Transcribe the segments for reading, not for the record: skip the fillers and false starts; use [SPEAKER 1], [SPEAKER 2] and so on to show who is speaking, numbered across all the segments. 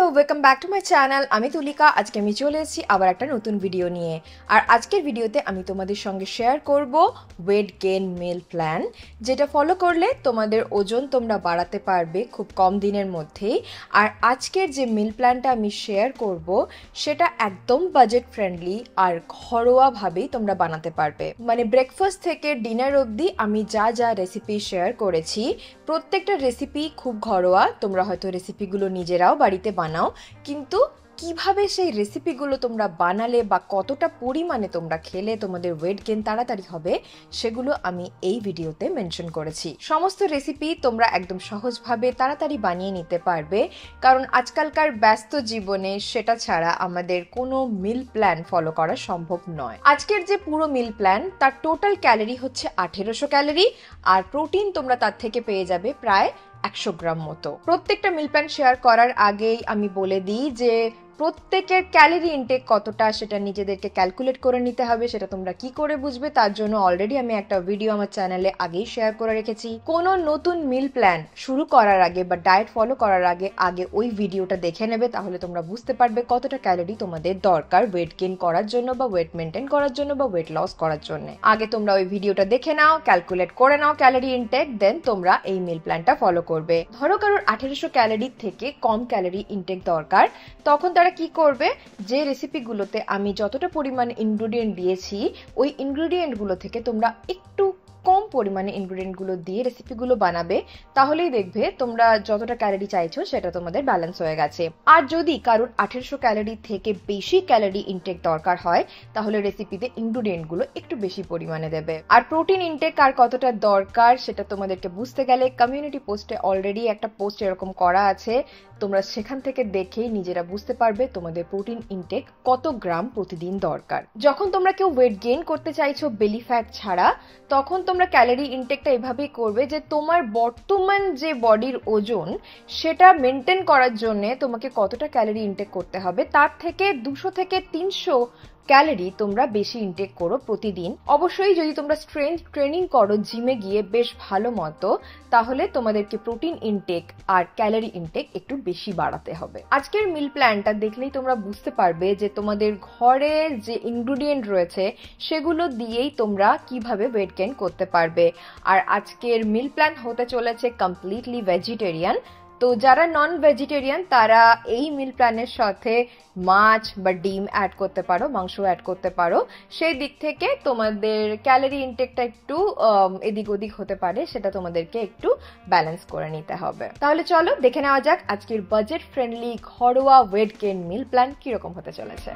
[SPEAKER 1] Hello, welcome back to my channel. আমি তুলিকা। আজকে আমি চলে এসেছি আবার একটা নতুন ভিডিও নিয়ে। আর আজকের ভিডিওতে আমি তোমাদের সঙ্গে শেয়ার করব ওয়েট গেইন মিল প্ল্যান, যেটা ফলো করলে তোমাদের ওজন তোমরা বাড়াতে পারবে খুব কম দিনের মধ্যেই। আর আজকের যে মিল প্ল্যানটা আমি শেয়ার করব সেটা একদম বাজেট ফ্রেন্ডলি আর ঘরোয়াভাবেই তোমরা বানাতে পারবে। মানে ব্রেকফাস্ট থেকে ডিনার অবধি আমি যা যা রেসিপি শেয়ার করেছি প্রত্যেকটা রেসিপি খুব ঘরোয়া। তোমরা হয়তো রেসিপিগুলো নিজেরাও বাড়িতে বানাও, কিন্তু কিভাবে সেই রেসিপিগুলো তোমরা বানালে বা কতটা পরিমাণে তোমরা খেলে তোমাদের ওয়েট গেইন তাড়াতাড়ি হবে সেগুলো আমি এই ভিডিওতে মেনশন করেছি। সমস্ত রেসিপি তোমরা একদম সহজভাবে তাড়াতাড়ি বানিয়ে নিতে পারবে, কারণ আজকালকার ব্যস্ত জীবনে সেটা ছাড়া আমাদের কোনো মিল প্ল্যান ফলো করা সম্ভব নয়। আজকের যে পুরো মিল প্ল্যান তার টোটাল ক্যালোরি হচ্ছে 1800 ক্যালোরি, আর প্রোটিন তোমরা তার থেকে পেয়ে যাবে প্রায় 100 গ্রাম মতো। প্রত্যেকটা মিল প্ল্যান শেয়ার করার আগেই আমি বলে দিই যে প্রত্যেকের ক্যালোরি ইনটেক কতটা সেটা নিজেদেরকে ক্যালকুলেট করে নিতে হবে। সেটা তোমরা কি করে বুঝবে তার জন্য অলরেডি আমি একটা ভিডিও আমার চ্যানেলে আগেই শেয়ার করে রেখেছি। কোনো নতুন মিল প্ল্যান শুরু করার আগে বা ডায়েট ফলো করার আগে ওই ভিডিওটা দেখে নেবে, তাহলে তোমরা বুঝতে পারবে কতটা ক্যালোরি তোমাদের দরকার ওয়েট গেইন করার জন্য বা ওয়েট মেনটেন করার জন্য বা ওয়েট লস করার জন্য। আগে তোমরা ওই ভিডিওটা দেখে নাও, ক্যালকুলেট করে নাও ক্যালোরি ইনটেক, দেন তোমরা এই মিল প্ল্যানটা ফলো করবে। ধরো কারোর 1800 ক্যালোরি থেকে কম ক্যালোরি ইনটেক দরকার, তখন তারা কি করবে, যে রেসিপিগুলোতে আমি যতটা পরিমাণে ইনগ্রেডিয়েন্ট দিয়েছি ওই ইনগ্রেডিয়েন্টগুলো থেকে তোমরা একটু কম পরিমাণে ইনগ্রেডিয়েন্টগুলো দিয়ে রেসিপিগুলো বানাবে, তাহলেই দেখবে তোমরা যতটা ক্যালোরি চাইছো সেটা তোমাদের ব্যালেন্স হয়ে গেছে। আর যদি কারোর 1800 ক্যালোরি থেকে বেশি ক্যালোরি ইনটেক দরকার হয় তাহলে রেসিপিতে ইনগ্রেডিয়েন্টগুলো একটু বেশি পরিমাণে দেবে। আর প্রোটিন ইনটেক আর কতটা দরকার সেটা তোমাদেরকে বুঝতে গেলে কমিউনিটি পোস্টে অলরেডি একটা পোস্ট এরকম করা আছে, তোমরা সেখান থেকে দেখেই নিজেরা বুঝতে পারবে তোমাদের প্রোটিন ইনটেক কত গ্রাম প্রতিদিন দরকার। যখন তোমরা কেউ ওয়েট গেইন করতে চাইছো বেলি ফ্যাট ছাড়া, তখন তোমরা ক্যালোরি ইনটেকটা এভাবেই করবে যে তোমার বর্তমান যে বডির ওজন সেটা মেনটেন করার জন্য তোমাকে কতটা ক্যালোরি ইনটেক করতে হবে তার থেকে 200 থেকে 300 ক্যালোরি তোমরা বেশি ইনটেক করো প্রতিদিন। অবশ্যই যদি তোমরা স্ট্রেংথ ট্রেনিং করো জিমে গিয়ে বেশ ভালো মতো, তাহলে তোমাদেরকে প্রোটিন ইনটেক আর ক্যালোরি ইনটেক একটু বেশি বাড়াতে হবে। আজকের মিল প্ল্যানটা দেখলেই তোমরা বুঝতে পারবে যে তোমাদের ঘরে যে ইনগ্রেডিয়েন্ট রয়েছে সেগুলো দিয়েই তোমরা কিভাবে ওয়েট গেইন করতে পারবে। আর আজকের মিল প্ল্যান হতে চলেছে কমপ্লিটলি ভেজিটেরিয়ান। তো যারা নন ভেজিটেরিয়ান তারা এই মিল প্ল্যানের সাথে মাছ বা ডিম অ্যাড করতে পারো, মাংস অ্যাড করতে পারো। সেই দিক থেকে তোমাদের ক্যালোরি ইনটেকটা একটু এদিক ওদিক হতে পারে, সেটা তোমাদেরকে একটু ব্যালেন্স করে নিতে হবে। তাহলে চলো দেখে নেওয়া যাক আজকের বাজেট ফ্রেন্ডলি ঘরোয়া ওয়েট গেইন মিল প্ল্যান কিরকম হতে চলেছে।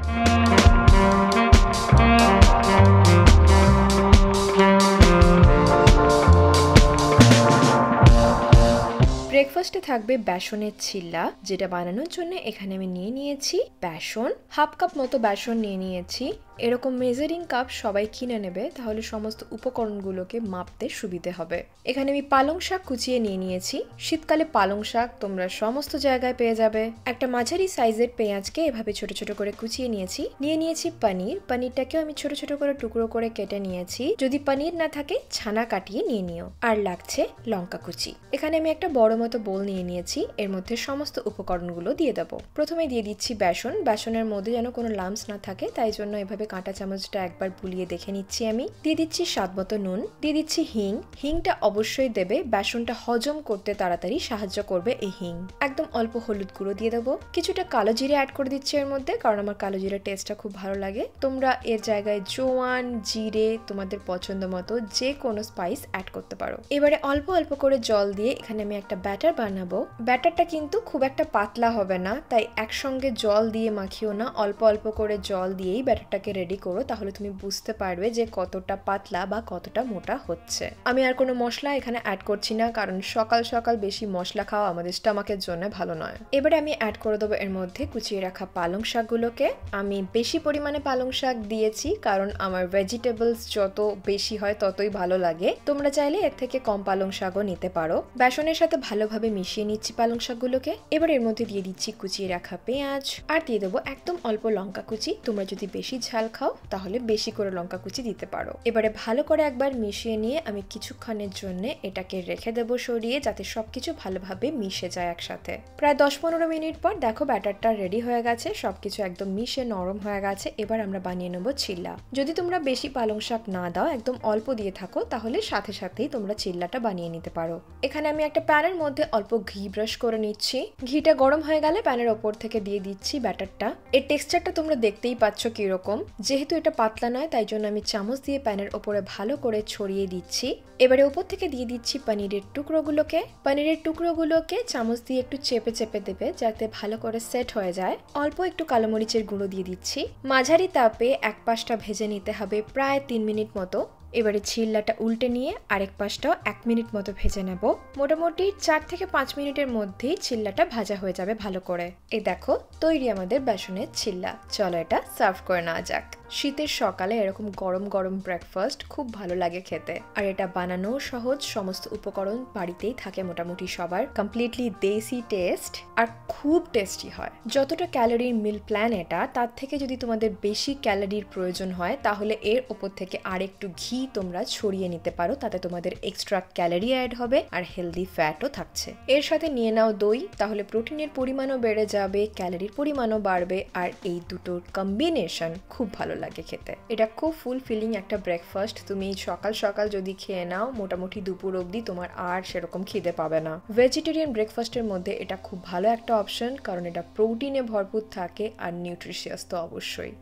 [SPEAKER 1] ব্রেকফাস্টে থাকবে বেসনের চিল্লা, যেটা বানানোর জন্য এখানে আমি নিয়ে নিয়েছি বেসন, হাফ কাপ মতো বেসন নিয়ে নিয়েছি। এরকম মেজারিং কাপ সবাই কিনে নেবে, তাহলে সমস্ত উপকরণগুলোকে মাপতে সুবিধে হবে। এখানে আমি পালং শাক কুচিয়ে নিয়ে নিয়েছি। শীতকালে পালং শাক তোমরা সমস্ত জায়গায় পেয়ে যাবে। একটা মাঝারি সাইজের পেঁয়াজকে এভাবে ছোট ছোট করে কুচিয়ে নিয়েছি। নিয়ে নিয়েছি পনির, পনিরটাকেও আমি ছোট ছোট করে টুকরো করে কেটে নিয়েছি। যদি পনির না থাকে ছানা কাটিয়ে নিয়ে নিও। আর লাগছে লঙ্কা কুচি। এখানে আমি একটা বড় মতো বোল নিয়ে নিয়েছি, এর মধ্যে সমস্ত উপকরণগুলো দিয়ে দেবো। প্রথমে দিয়ে দিচ্ছি বেসন। বেসনের মধ্যে যেন কোনো লাম্পস না থাকে তাই জন্য এভাবে কাঁটা চামচটা একবার বুলিয়ে দেখে নিচ্ছি আমি। দিয়ে দিচ্ছি স্বাদ মতো নুন, দিয়ে দিচ্ছি হিং। হিংটা অবশ্যই দেবে, বেসনটা হজম করতে তাড়াতাড়ি সাহায্য করবে এই হিং। একদম অল্প হলুদ গুঁড়ো দিয়ে দেবো। কিছুটা কালো জিরে অ্যাড করে দিচ্ছি এর মধ্যে, কারণ আমার কালো জিরের টেস্টটা খুব ভালো লাগে। তোমরা এর জায়গায় জোয়ান, জিরে, তোমাদের পছন্দ মতো যে কোনো স্পাইস অ্যাড করতে পারো। এবারে অল্প অল্প করে জল দিয়ে এখানে আমি একটা ব্যাটার বানাবো। ব্যাটারটা কিন্তু খুব একটা পাতলা হবে না, তাই একসঙ্গে জল দিয়ে মাখিও না, অল্প অল্প করে জল দিয়েই ব্যাটারটাকে রেডি করো, তাহলে তুমি বুঝতে পারবে যে কতটা পাতলা বা কতটা মোটা হচ্ছে। আমি আর কোনো মশলা এখানে অ্যাড করছি না, কারণ সকাল সকাল বেশি মশলা খাওয়া আমাদের স্টমাকের জন্য ভালো নয়। এবারে আমি অ্যাড করে দেবো এর মধ্যে কুচিয়ে রাখা পালং শাকগুলোকে। আমি বেশি পরিমাণে পালং শাক দিয়েছি, কারণ আমার ভেজিটেবলস যত বেশি হয় ততই ভালো লাগে। তোমরা চাইলে এর থেকে কম পালং শাকও নিতে পারো। বেসনের সাথে ভালো ভালোভাবে মিশিয়ে নিচ্ছি পালং শাকগুলোকে। এবার এর মধ্যে দিয়ে দিচ্ছি কুচিয়ে রাখা পেঁয়াজ, আর দিয়ে দেবো একদম অল্প লঙ্কা কুচি। তোমরা যদি বেশি ঝাল খাও তাহলে বেশি করে লঙ্কা কুচি দিতে পারো। এবারে ভালো করে একবার মিশিয়ে নিয়ে আমি কিছুক্ষণের জন্য এটাকে রেখে দেবো সরিয়ে, যাতে সবকিছু ভালোভাবে মিশে যায় একসাথে। প্রায় 10-15 মিনিট পর দেখো ব্যাটারটা রেডি হয়ে গেছে, সবকিছু একদম মিশে নরম হয়ে গেছে। এবার আমরা বানিয়ে নেবো চিল্লা। যদি তোমরা বেশি পালং শাক না দাও, একদম অল্প দিয়ে থাকো, তাহলে সাথে সাথেই তোমরা চিল্লাটা বানিয়ে নিতে পারো। এখানে আমি একটা প্যানের মধ্যে অল্প ঘি ব্রাশ করে নিচ্ছি। ঘিটা গরম হয়ে গেলে প্যানের ওপর থেকে দিয়ে দিচ্ছি ব্যাটারটা। এর টেক্সচারটা তোমরা দেখতেই পাচ্ছ কিরকম। যেহেতু এটা পাতলা নয়, তাই জন্য আমি চামচ দিয়ে প্যানের ওপরে ভালো করে ছড়িয়ে দিচ্ছি। এবারে উপর থেকে দিয়ে দিচ্ছি পনিরের টুকরোগুলোকে। পনিরের টুকরোগুলোকে চামচ দিয়ে একটু চেপে চেপে দেবে, যাতে ভালো করে সেট হয়ে যায়। অল্প একটু কালো মরিচের গুঁড়ো দিয়ে দিচ্ছি। মাঝারি তাপে এক পাশটা ভেজে নিতে হবে প্রায় 3 মিনিট মতো। এবারে চিল্লাটা উল্টে নিয়ে আরেক পাশটাও 1 মিনিট মতো ভেজে নেব। মোটামুটি 4 থেকে 5 মিনিটের মধ্যেই চিল্লাটা ভাজা হয়ে যাবে ভালো করে। এই দেখো তৈরি আমাদের বেসনের চিল্লা। চলো এটা সার্ভ করে নেওয়া যাক। শীতের সকালে এরকম গরম গরম ব্রেকফাস্ট খুব ভালো লাগে খেতে। আর এটা বানানো সহজ, সমস্ত উপকরণ বাড়িতেই থাকে মোটামুটি সবার। কমপ্লিটলি দেশি টেস্ট আর খুব টেস্টি হয়। যতটা ক্যালোরির মিল প্ল্যান এটা, তার থেকে যদি তোমাদের বেশি ক্যালোরির প্রয়োজন হয়, তাহলে এর ওপর থেকে আর একটু ঘি তোমরা ছড়িয়ে নিতে পারো। তাতে তোমাদের এক্সট্রা ক্যালোরি অ্যাড হবে আর হেলদি ফ্যাটও থাকছে। এর সাথে নিয়ে নাও দই, তাহলে প্রোটিনের পরিমাণও বেড়ে যাবে, ক্যালোরির পরিমাণও বাড়বে। আর এই দুটোর কম্বিনেশন খুব ভালো লাগে খেতে। এটা খুব ফুলফিলিং একটা ব্রেকফাস্ট। তুমি সকাল সকাল যদি খেয়ে নাও, মোটামুটি দুপুর অবধি তোমার আর সেরকম খিদে পাবে না। ভেজিটেরিয়ান ব্রেকফাস্টের মধ্যে এটা খুব ভালো একটা অপশন, কারণ এটা প্রোটিনে ভরপুর থাকে আর নিউট্রিশিয়াস তো অবশ্যই।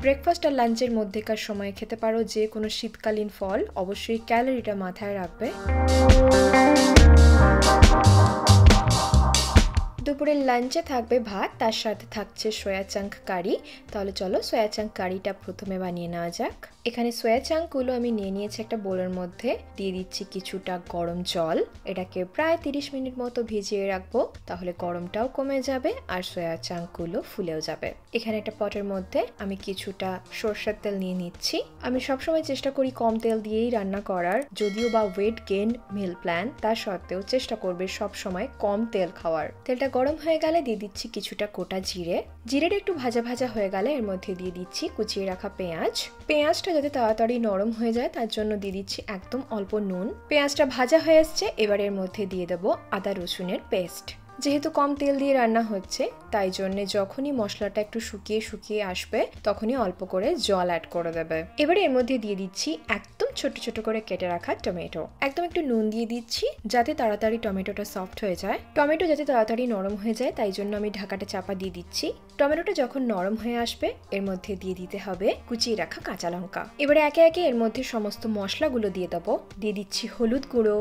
[SPEAKER 1] ব্রেকফাস্ট আর লাঞ্চের মধ্যেকার সময় খেতে পারো যে কোনো শীতকালীন ফল। অবশ্যই ক্যালোরিটা মাথায় রাখবে। দুপুরের লাঞ্চে থাকবে ভাত, তার সাথে থাকছে সয়া চাঙ্ক কারি। তাহলে চলো সয়া চাঙ্ক কারিটা প্রথমে বানিয়ে নেওয়া যাক। এখানে সয়া চাঙ্কগুলো আমি নিয়ে নিয়েছি একটা বোলের মধ্যে। দিয়ে দিচ্ছি কিছুটা গরম জল। এটাকে প্রায় 30 মিনিট মতো ভিজিয়ে রাখবো, তাহলে গরমটাও কমে যাবে আর সয়া চাঙ্কগুলো ফুলেও যাবে। এখানে একটা পটের মধ্যে আমি কিছুটা সরষের তেল নিয়ে নিচ্ছি। আমি সবসময় চেষ্টা করি কম তেল দিয়েই রান্না করার, যদিও বা ওয়েট গেইন মিল প্ল্যান, তার সত্ত্বেও চেষ্টা করবে সবসময় কম তেল খাওয়ার। তেলটা গরম হয়ে গেলে দিয়ে দিচ্ছি কিছুটা গোটা জিরে। জিরেটা একটু ভাজা ভাজা হয়ে গেলে এর মধ্যে দিয়ে দিচ্ছি কুচিয়ে রাখা পেঁয়াজ। পেঁয়াজটা যাতে তাড়াতাড়ি নরম হয়ে যায় তার জন্য দিয়ে দিচ্ছি একদম অল্প নুন। পেঁয়াজটা ভাজা হয়ে এসছে, এবার এর মধ্যে দিয়ে দেবো আদা রসুনের পেস্ট। যেহেতু কম তেল দিয়ে রান্না হচ্ছে, তাই জন্য যখনই মশলাটা একটু শুকিয়ে শুকিয়ে আসবে, তখনই অল্প করে জল অ্যাড করে দেবে। এবারে এর মধ্যে দিয়ে দিচ্ছি একদম ছোট ছোট করে কেটে রাখা টমেটো। একদম একটু নুন দিয়ে দিচ্ছি, যাতে তাড়াতাড়ি টমেটোটা সফট হয়ে যায়। টমেটো যাতে তাড়াতাড়ি নরম হয়ে যায়, তাই জন্য আমি ঢাকাটা চাপা দিয়ে দিচ্ছি। টমেটোটা যখন নরম হয়ে আসবে, এর মধ্যে দিয়ে দিতে হবে কুচিয়ে রাখা কাঁচা লঙ্কা। এবারে একে একে এর মধ্যে সমস্ত মশলাগুলো দিয়ে দেবো। দিয়ে দিচ্ছি হলুদ গুঁড়ো,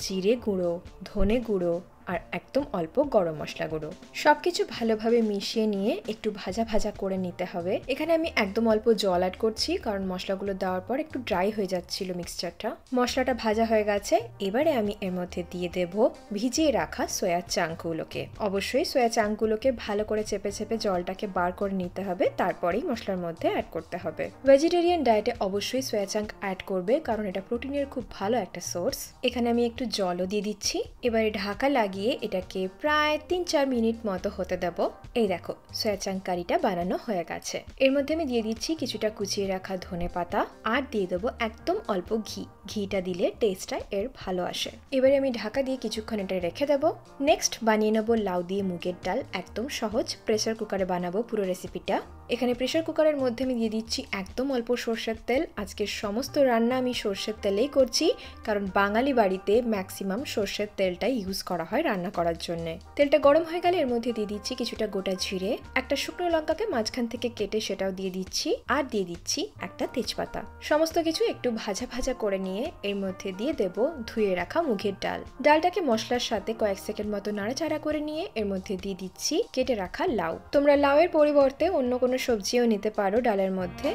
[SPEAKER 1] জিরে গুঁড়ো, ধনে গুঁড়ো আর একদম অল্প গরম মশলা গুঁড়ো। সবকিছু ভালোভাবে মিশিয়ে নিয়ে একটু ভাজা ভাজা করে নিতে হবে। এখানে আমি একদম অল্প জল অ্যাড করছি, কারণ মশলাগুলো দেওয়ার পর একটু ড্রাই হয়ে যাচ্ছিল মিক্সচারটা। মশলাটা ভাজা হয়ে গেছে, এবারে আমি এর মধ্যে দিয়ে দেব ভিজিয়ে রাখা সয়া চাঙ্কগুলোকে। অবশ্যই সয়া চাঙ্কগুলোকে ভালো করে চেপে চেপে জলটাকে বার করে নিতে হবে, তারপরেই মশলার মধ্যে অ্যাড করতে হবে। ভেজিটেরিয়ান ডায়েটে অবশ্যই সয়া চাঙ্ক অ্যাড করবে, কারণ এটা প্রোটিনের খুব ভালো একটা সোর্স। এখানে আমি একটু জলও দিয়ে দিচ্ছি। এবারে ঢাকা লাগিয়ে এটাকে প্রায় 3-4 মিনিট মতো হতে দেব। এই দেখো সয়া চাঙ্ক কারিটা বানানো হয়ে গেছে। এর মধ্যে আমি দিয়ে দিচ্ছি কিছুটা কুচিয়ে রাখা ধনে পাতা আর দিয়ে দেবো একদম অল্প ঘি। ঘিটা দিলে টেস্টটা এর ভালো আসে। এবারে আমি ঢাকা দিয়ে কিছুক্ষণ এটা রেখে দেবো। নেক্সট বানিয়ে নেবো লাউ দিয়ে মুগের ডাল। একদম সহজ, প্রেসার কুকারে বানাবো পুরো রেসিপিটা। এখানে প্রেসার কুকারের মধ্যে আমি দিয়ে দিচ্ছি একদম অল্প সরষের তেল। আজকের সমস্ত রান্না আমি সরষের তেলেই করছি, কারণ বাঙালি বাড়িতে ম্যাক্সিমাম সরষের তেলটাই ইউজ করা হয় রান্না করার জন্য। তেলটা গরম হয়ে গেলে এর মধ্যে দিয়ে দিচ্ছি কিছুটা গোটা জিরে, একটা শুকনো লঙ্কাকে মাঝখান থেকে কেটে সেটাও দিয়ে দিচ্ছি, আর দিয়ে দিচ্ছি একটা তেজপাতা। সমস্ত কিছু একটু ভাজা ভাজা করে নিয়ে এর মধ্যে দিয়ে দেব ধুয়ে রাখা মুগের ডাল। ডালটাকে মশলার সাথে কয়েক সেকেন্ড মতো নাড়াচাড়া করে নিয়ে এর মধ্যে দিয়ে দিচ্ছি কেটে রাখা লাউ। তোমরা লাউয়ের পরিবর্তে অন্য কোনো সবজিও নিতে পারো ডালের মধ্যে।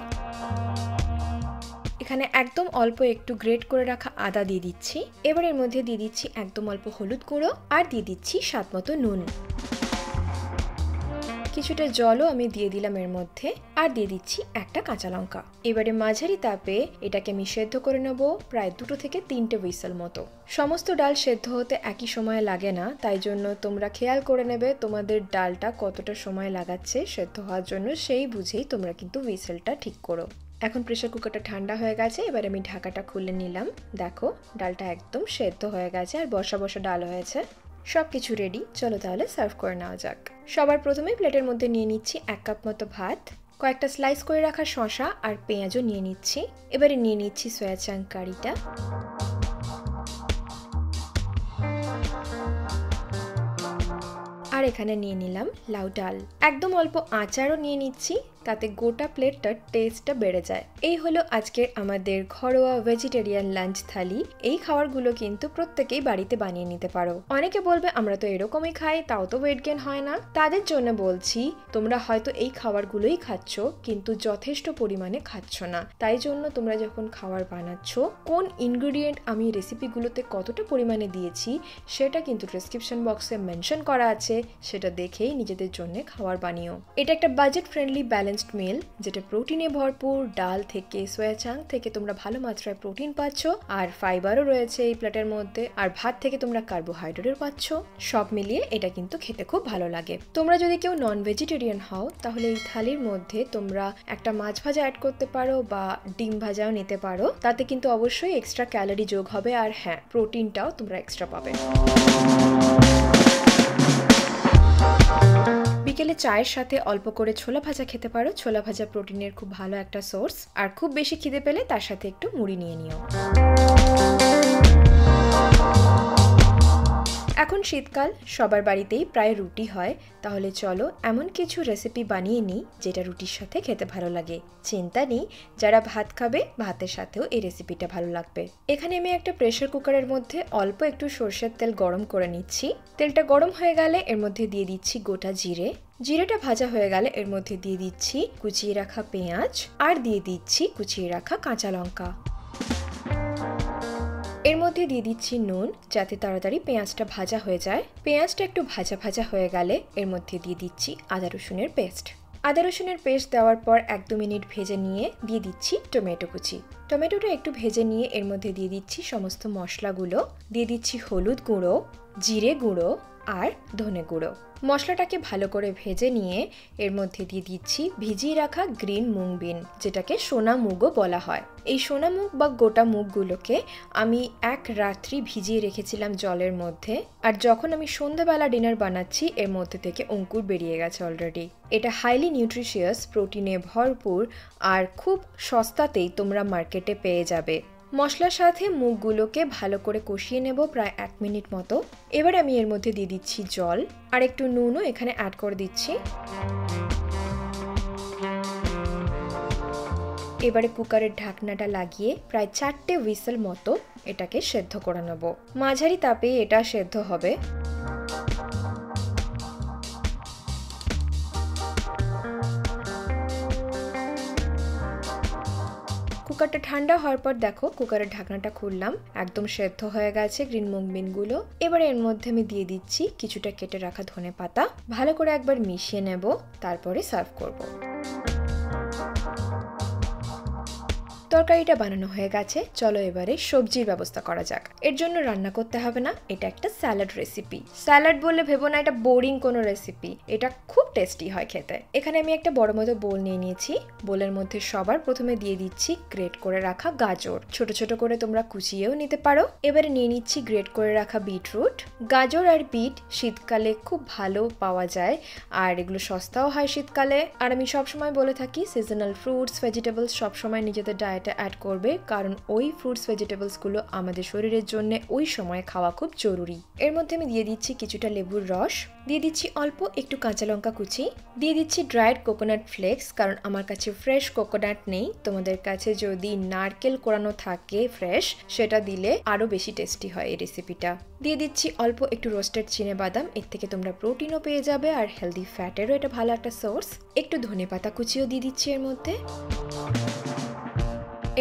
[SPEAKER 1] এখানে একদম অল্প একটু গ্রেট করে রাখা আদা দিয়ে দিচ্ছি। এবার এর মধ্যে দিয়ে দিচ্ছি একদম অল্প হলুদ গুঁড়ো আর দিয়ে দিচ্ছি স্বাদ মতো নুন। কিছুটা জলও আমি দিয়ে দিলাম এর মধ্যে, আর দিয়ে দিচ্ছি একটা কাঁচা লঙ্কা। এবারে মাঝারি তাপে এটাকে আমি সেদ্ধ করে নেব প্রায় 2 থেকে 3টে হুইসেল মতো। সমস্ত ডাল সেদ্ধ হতে একই সময় লাগে না, তাই জন্য তোমরা খেয়াল করে নেবে তোমাদের ডালটা কতটা সময় লাগাচ্ছে সেদ্ধ হওয়ার জন্য, সেই বুঝেই তোমরা কিন্তু হুইসেলটা ঠিক করো। এখন প্রেসার কুকারটা ঠান্ডা হয়ে গেছে, এবার আমি ঢাকাটা খুলে নিলাম। দেখো ডালটা একদম সেদ্ধ হয়ে গেছে আর বসা বসা ডাল হয়েছে। সব কিছু রেডি, চলো তাহলে সার্ভ করে নেওয়া যাক। সবার প্রথমে প্লেটের মধ্যে নিয়ে নিচ্ছি 1 কাপ মতো ভাত, কয়েকটা স্লাইস করে রাখা শসা আর পেঁয়াজও নিয়ে নিচ্ছি। এবারে নিয়ে নিচ্ছি সয়া চাংক কারিটা, আর এখানে নিয়ে নিলাম লাউ ডাল। একদম অল্প আচারও নিয়ে নিচ্ছি, তাতে গোটা প্লেটটার টেস্টটা বেড়ে যায়। এই হলো আজকের আমাদের ঘরোয়া ভেজিটেরিয়ান লাঞ্চ থালি। এই খাবারগুলো কিন্তু প্রত্যেকেই বাড়িতে বানিয়ে নিতে পারো। অনেকে বলবে আমরা তো এরকমই খাই, তাও তো ওয়েট গেইন হয় না। তাদের জন্য বলছি, তোমরা হয়তো এই খাবারগুলোই খাচ্ছ কিন্তু যথেষ্ট পরিমাণে খাচ্ছ না। তাই জন্য তোমরা যখন খাবার বানাচ্ছ, কোন ইনগ্রেডিয়েন্ট আমি রেসিপিগুলোতে কতটা পরিমাণে দিয়েছি সেটা কিন্তু ডেসক্রিপশন বক্সে মেনশন করা আছে, সেটা দেখেই নিজেদের জন্য খাবার বানিও। এটা একটা বাজেট ফ্রেন্ডলি ব্যালেন্সড মিল, যেটা প্রোটিনে ভরপুর। ডাল থেকে, সোয়া চাংক থেকে তোমরা ভালো মাত্রায় প্রোটিন পাচ্ছ, আর ফাইবারও রয়েছে এই প্লেটের মধ্যে, আর ভাত থেকে তোমরা কার্বোহাইড্রেটও পাচ্ছ। সব মিলিয়ে এটা কিন্তু খেতে খুব ভালো লাগে। তোমরা যদি কেউ নন ভেজিটেরিয়ান হও, তাহলে এই থালির মধ্যে তোমরা একটা মাছ ভাজা অ্যাড করতে পারো বা ডিম ভাজাও নিতে পারো, তাতে কিন্তু অবশ্যই এক্সট্রা ক্যালোরি যোগ হবে, আর হ্যাঁ, প্রোটিনটাও তোমরা এক্সট্রা পাবে। বিকেলে চায়ের সাথে অল্প করে ছোলা ভাজা খেতে পারো। ছোলা ভাজা প্রোটিনের খুব ভালো একটা সোর্স, আর খুব বেশি খিদে পেলে তার সাথে একটু মুড়ি নিয়ে নিও। এখন শীতকাল, সবার বাড়িতেই প্রায় রুটি হয়, তাহলে চলো এমন কিছু রেসিপি বানিয়ে নিই যেটা রুটির সাথে খেতে ভালো লাগে। চিন্তা নেই, যারা ভাত খাবে ভাতের সাথেও এই রেসিপিটা ভালো লাগবে। এখানে আমি একটা প্রেসার কুকারের মধ্যে অল্প একটু সরষের তেল গরম করে নিচ্ছি। তেলটা গরম হয়ে গেলে এর মধ্যে দিয়ে দিচ্ছি গোটা জিরে। জিরেটা ভাজা হয়ে গেলে এর মধ্যে দিয়ে দিচ্ছি কুচিয়ে রাখা পেঁয়াজ, আর দিয়ে দিচ্ছি কুচিয়ে রাখা কাঁচা লঙ্কা। এর মধ্যে দিয়ে দিচ্ছি নুন, যাতে তাড়াতাড়ি পেঁয়াজটা ভাজা হয়ে যায়। পেঁয়াজটা একটু ভাজা ভাজা হয়ে গেলে এর মধ্যে দিয়ে দিচ্ছি আদা রসুনের পেস্ট। আদা রসুনের পেস্ট দেওয়ার পর 1-2 মিনিট ভেজে নিয়ে দিয়ে দিচ্ছি টমেটো কুচি। টমেটোটা একটু ভেজে নিয়ে এর মধ্যে দিয়ে দিচ্ছি সমস্ত মশলাগুলো। দিয়ে দিচ্ছি হলুদ গুঁড়ো, জিরে গুঁড়ো আর ধনে গুঁড়ো। মশলাটাকে ভালো করে ভেজে নিয়ে এর মধ্যে দিয়ে দিচ্ছি ভিজিয়ে রাখা গ্রিন মুগ বিন, যেটাকে সোনা মুগও বলা হয়। এই সোনা মুগ বা গোটা মুগগুলোকে আমি 1 রাত্রি ভিজিয়ে রেখেছিলাম জলের মধ্যে, আর যখন আমি সন্ধ্যাবেলা ডিনার বানাচ্ছি এর মধ্যে থেকে অঙ্কুর বেরিয়ে গেছে অলরেডি। এটা হাইলি নিউট্রিশিয়াস, প্রোটিনে ভরপুর, আর খুব সস্তাতেই তোমরা মার্কেটে পেয়ে যাবে। মশলার সাথে মুগগুলোকে ভালো করে কষিয়ে নেব প্রায় 1 মিনিট মতো। এবার আমি এর মধ্যে দিয়ে দিচ্ছি জল, আর একটু নুনও এখানে অ্যাড করে দিচ্ছি। এবারে কুকারের ঢাকনাটা লাগিয়ে প্রায় 4টে হুইসেল মতো এটাকে সেদ্ধ করে নেব। মাঝারি তাপে এটা সেদ্ধ হবে। কুকারটা ঠান্ডা হওয়ার পর দেখো কুকারের ঢাকনাটা খুললাম, একদম সেদ্ধ হয়ে গেছে গ্রিন মুগ বিনগুলো। এবারে এর মধ্যে আমি দিয়ে দিচ্ছি কিছুটা কেটে রাখা ধনেপাতা। ভালো করে একবার মিশিয়ে নেব, তারপরে সার্ভ করব। তরকারিটা বানানো হয়ে গেছে, চলো এবারে সবজির ব্যবস্থা করা যাক। এর জন্য রান্না করতে হবে না, এটা একটা স্যালাড রেসিপি। স্যালাড বললে ভেবো না এটা বোরিং কোনো রেসিপি, এটা খুব টেস্টি হয় খেতে। এখানে আমি একটা বড় মতো বোল নিয়ে নিয়েছি। বোলের মধ্যে সবার প্রথমে দিয়ে দিচ্ছি গ্রেট করে রাখা গাজর, ছোট ছোট করে তোমরা কুচিয়েও নিতে পারো। এবারে নিয়ে নিচ্ছি গ্রেট করে রাখা বিটরুট। গাজর আর বিট শীতকালে খুব ভালো পাওয়া যায়, আর এগুলো সস্তাও হয় শীতকালে। আর আমি সবসময় বলে থাকি সিজনাল ফ্রুটস ভেজিটেবলস সবসময় নিজেদের ডায়েটে অ্যাড করবে, কারণ ওই ফ্রুটস ভেজিটেবলস গুলো আমাদের শরীরের জন্য ওই সময় খাওয়া খুব জরুরি। এর মধ্যে আমি দিয়ে দিচ্ছি কিছুটা লেবুর রস, দিয়ে দিচ্ছি অল্প একটু কাঁচা লঙ্কা কুচি, দিয়ে দিচ্ছি ড্রাইড কোকোনাট ফ্লেক্স, কারণ আমার কাছে ফ্রেশ কোকোনাট নেই। তোমাদের কাছে যদি নারকেল কোরানো থাকে ফ্রেশ, সেটা দিলে আরো বেশি টেস্টি হয় এই রেসিপিটা। দিয়ে দিচ্ছি অল্প একটু রোস্টেড চিনেবাদাম, এর থেকে তোমরা প্রোটিনও পেয়ে যাবে আর হেলদি ফ্যাটেরও এটা ভালো একটা সোর্স। একটু ধনেপাতা কুচিও দিয়ে দিচ্ছি এর মধ্যে।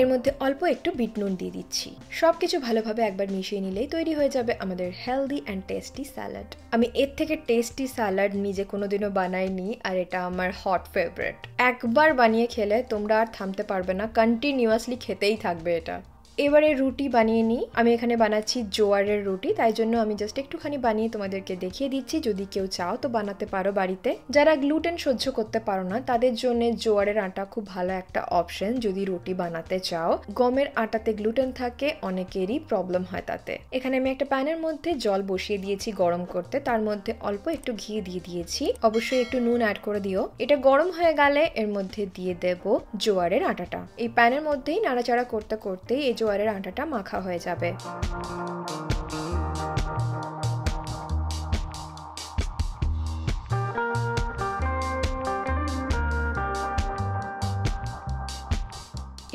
[SPEAKER 1] এর মধ্যে অল্প একটু বিট নুন দিয়ে দিচ্ছি। সবকিছু ভালোভাবে একবার মিশিয়ে নিলেই তৈরি হয়ে যাবে আমাদের হেলদি অ্যান্ড টেস্টি স্যালাড। আমি এর থেকে টেস্টি স্যালাড নিজে কোনোদিনও বানাইনি, আর এটা আমার হট ফেভারিট। একবার বানিয়ে খেলে তোমরা আর থামতে পারবে না, কন্টিনিউয়াসলি খেতেই থাকবে এটা। এবারে রুটি বানিয়ে নিই। আমি এখানে বানাচ্ছি জোয়ারের রুটি, তাই জন্য আমি জাস্ট একটুখানি বানিয়ে তোমাদেরকে দেখিয়ে দিচ্ছি। যদি কেউ চাও তো বানাতে পারো বাড়িতে। যারা গ্লুটেন সহ্য করতে পারো না তাদের জন্য জোয়ারের আটা খুব ভালো একটা অপশন যদি রুটি বানাতে চাও। গমের আটাতে গ্লুটেন থাকে, অনেকেরই প্রবলেম হয় তাতে। এখানে আমি একটা প্যানের মধ্যে জল বসিয়ে দিয়েছি গরম করতে, তার মধ্যে অল্প একটু ঘি দিয়ে দিয়েছি। অবশ্যই একটু নুন অ্যাড করে দিও। এটা গরম হয়ে গেলে এর মধ্যে দিয়ে দেব জোয়ারের আটাটা। এই প্যানের মধ্যেই নাড়াচাড়া করতে করতেই এই জোয়ারের আটাটা মাখা হয়ে যাবে।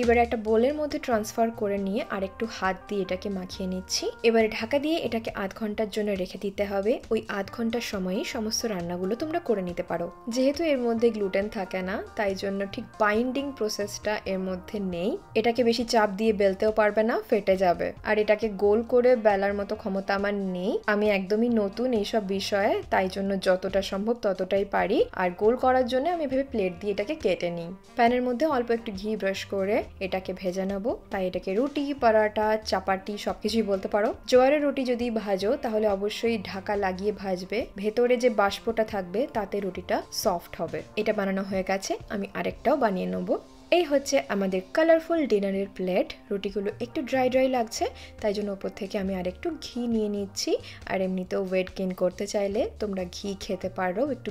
[SPEAKER 1] এবারে একটা বোলের মধ্যে ট্রান্সফার করে নিয়ে আরেকটু হাত দিয়ে এটাকে মাখিয়ে নিচ্ছি। এবারে ঢাকা দিয়ে এটাকে আধ ঘন্টার জন্য রেখে দিতে হবে। ওই আধ ঘন্টার সময়ই সমস্ত রান্নাগুলো তোমরা করে নিতে পারো। যেহেতু এর মধ্যে গ্লুটেন থাকে না, তাই জন্য ঠিক বাইন্ডিং প্রসেসটা এর মধ্যে নেই। এটাকে বেশি চাপ দিয়ে বেলতেও পারবে না, ফেটে যাবে। আর এটাকে গোল করে বেলার মতো ক্ষমতা আমার নেই। আমি একদমই নতুন এইসব বিষয়ে, তাই জন্য যতটা সম্ভব ততটাই পারি। আর গোল করার জন্য আমি ভেবে প্লেট দিয়ে এটাকে কেটে নিই। প্যানের মধ্যে অল্প একটু ঘি ব্রাশ করে এটাকে ভেজে নেবো। তাই এটাকে রুটি, পরাটা, চাপাটি সবকিছুই বলতে পারো। জোয়ারের রুটি যদি ভাজো তাহলে অবশ্যই ঢাকা লাগিয়ে ভাজবে। ভেতরে যে বাষ্পটা থাকবে তাতে রুটিটা সফট হবে। এটা বানানো হয়ে গেছে, আমি আরেকটাও বানিয়ে নেবো। এই হচ্ছে আমাদের কালারফুল ডিনারের প্লেট। রুটিগুলো একটু ড্রাই ড্রাই লাগছে, তাই জন্য উপর থেকে আমি আরেকটু ঘি নিয়ে নিচ্ছি। আর এমনিতেও ওয়েট গেইন করতে চাইলে তোমরা ঘি খেতে পারো একটু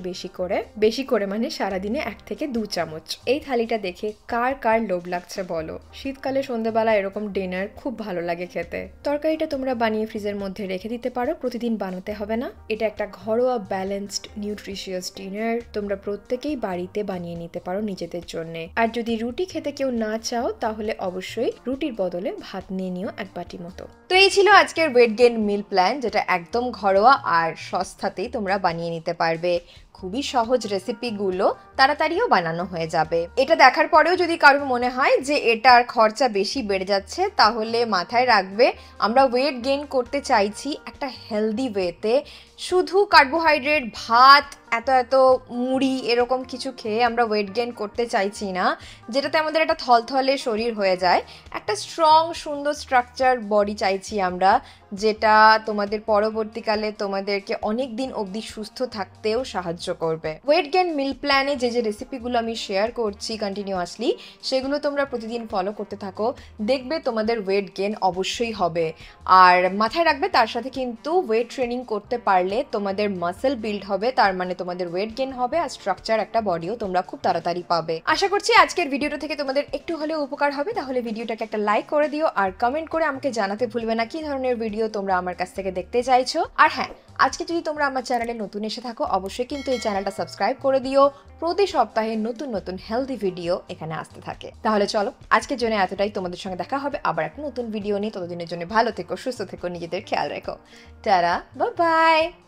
[SPEAKER 1] বেশি করে মানে সারাদিনে 1 থেকে 2 চামচ। এই থালিটা দেখে কার কার লোভ লাগছে বলো? শীতকালে সন্ধ্যাবেলা এরকম ডিনার খুব ভালো লাগে খেতে। তরকারিটা তোমরা বানিয়ে ফ্রিজের মধ্যে রেখে দিতে পারো, প্রতিদিন বানাতে হবে না। এটা একটা ঘরোয়া ব্যালেন্সড নিউট্রিশিয়াস ডিনার। তোমরা প্রত্যেকেই বাড়িতে বানিয়ে নিতে পারো নিজেদের জন্য। আর যদি রুটি খেতে কেউ না চাও তাহলে অবশ্যই রুটির বদলে ভাত নিয়ে নিও 1 বাটি মতো। তো এই ছিল আজকের ওয়েট গেইন মিল প্ল্যান, যেটা একদম ঘরোয়া আর সস্তাতেই তোমরা বানিয়ে নিতে পারবে। খুবই সহজ রেসিপিগুলো তাড়াতাড়িও বানানো হয়ে যাবে। এটা দেখার পরেও যদি কারোর মনে হয় যে এটার খরচা বেশি বেড়ে যাচ্ছে, তাহলে মাথায় রাখবে আমরা ওয়েট গেইন করতে চাইছি একটা হেলদি ওয়েতে। শুধু কার্বোহাইড্রেট, ভাত, এত মুড়ি এরকম কিছু খেয়ে আমরা ওয়েট গেইন করতে চাইছি না, যেটাতে আমাদের একটা থলথলে শরীর হয়ে যায়। একটা স্ট্রং, সুন্দর স্ট্রাকচার বডি চাইছি আমরা, যেটা তোমাদের পরবর্তীকালে তোমাদেরকে অনেক দিন অবধি সুস্থ থাকতেও সাহায্য করবে। ওয়েট গেইন মিল প্ল্যানে যে রেসিপিগুলো আমি শেয়ার করছি কন্টিনিউয়াসলি, সেগুলো তোমরা প্রতিদিন ফলো করতে থাকো, দেখবে তোমাদের ওয়েট গেইন অবশ্যই হবে। আর মাথায় রাখবে তার সাথে কিন্তু ওয়েট ট্রেনিং করতে পারলে তোমাদের মাসেল বিল্ড হবে, তার মানে তোমাদের ওয়েট গেইন হবে আর স্ট্রাকচার একটা বডিও তোমরা খুব তাড়াতাড়ি পাবে। আশা করছি আজকের ভিডিওটা থেকে তোমাদের একটু হলেও উপকার হবে। তাহলে ভিডিওটাকে একটা লাইক করে দিও আর কমেন্ট করে আমাকে জানাতে ভুলবে না কি ধরনের ভিডিও তোমরা আমার কাছ থেকে দেখতে চাইছো। আর হ্যাঁ, আজকে যদি তোমরা আমার চ্যানেলে নতুন এসে থাকো অবশ্যই কিন্তু এই চ্যানেলটা সাবস্ক্রাইব করে দিও। প্রতি সপ্তাহে নতুন নতুন হেলদি ভিডিও এখানে আসতে থাকে। তাহলে চলো, আজকের জন্য এতটাই। তোমাদের সঙ্গে দেখা হবে আবার একটা নতুন ভিডিও নিয়ে। ততদিনের জন্য ভালো থেকো, সুস্থ থেকো, নিজেদের খেয়াল রেখো। Tata, bye bye.